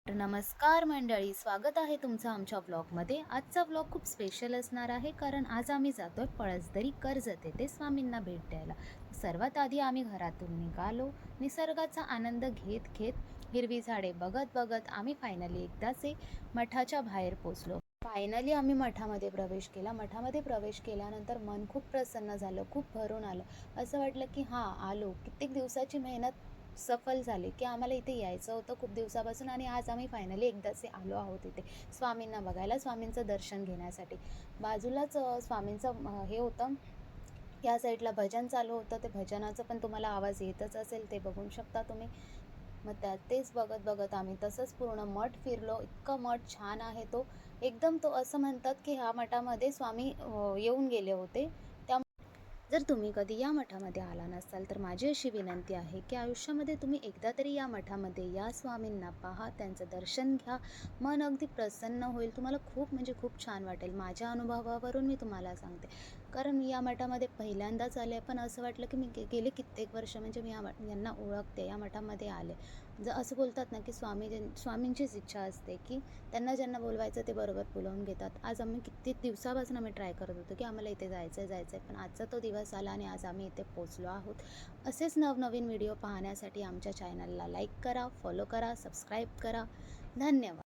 नमस्कार मंडळी, स्वागत आहे तुमचं आमच्या ब्लॉगमध्ये। आजचा ब्लॉग खूप स्पेशल असणार आहे, कारण आज आम्ही जातोय पळसदरी कर्जत येथे स्वामींना भेट द्यायला। सर्वात आधी आम्ही घरातून निघालो, निसर्गाचा आनंद घेत घेत, हिरवी झाडे बघत बघत आम्ही फायनली एकदाचे मठाच्या बाहेर पोचलो। फायनली आम्ही मठामध्ये प्रवेश केला। मठामध्ये प्रवेश केल्यानंतर मन खूप प्रसन्न झालं, खूप भरून आलं। असं वाटलं की हां, आलो, कित्येक दिवसाची मेहनत सफल झाली, की आम्हाला इथे यायचं होतं खूप दिवसापासून आणि आज आम्ही फायनली एकदाचे आलो आहोत इथे स्वामींना बघायला, स्वामींचं दर्शन घेण्यासाठी। बाजूलाच स्वामींचं हे होतं, या साईडला भजन चालू होतं। ते भजनाचं पण तुम्हाला आवाज येतच असेल, ते बघू शकता तुम्ही। मग तेच बघत बघत आम्ही तसंच पूर्ण मठ फिरलो। इतका मठ छान आहे तो, एकदम तो असं म्हणतात की ह्या मठामध्ये स्वामी येऊन गेले होते। जर तुम्ही कधी या मठामध्ये आला नसाल तर माझी अशी विनंती आहे की आयुष्यामध्ये तुम्ही एकदा तरी या मठामध्ये या, स्वामींना पहा, त्यांचं दर्शन घ्या, मन अगदी प्रसन्न होईल, तुम्हाला खूप म्हणजे खूप छान वाटेल। माझ्या अनुभवावरून मी तुम्हाला सांगते, कारण मी या मठामध्ये पहिल्यांदाच आले, पण असं वाटलं की मी गेले कित्येक वर्ष म्हणजे मी यांना ओळखते, या मठामध्ये आले। असं बोलतात ना की स्वामींचीच इच्छा असते की त्यांना ज्यांना बोलवायचं ते बरोबर बोलावून घेतात। आज आम्ही किती दिवसापासून आम्ही ट्राय करत होतो की आम्हाला इथे जायचं आहे, पण आजचा तो दिवस आला आणि आज आम्ही इथे पोचलो आहोत। असेच नवनवीन व्हिडिओ पाहण्यासाठी आमच्या चॅनलला लाईक करा, फॉलो करा, सबस्क्राईब करा। धन्यवाद।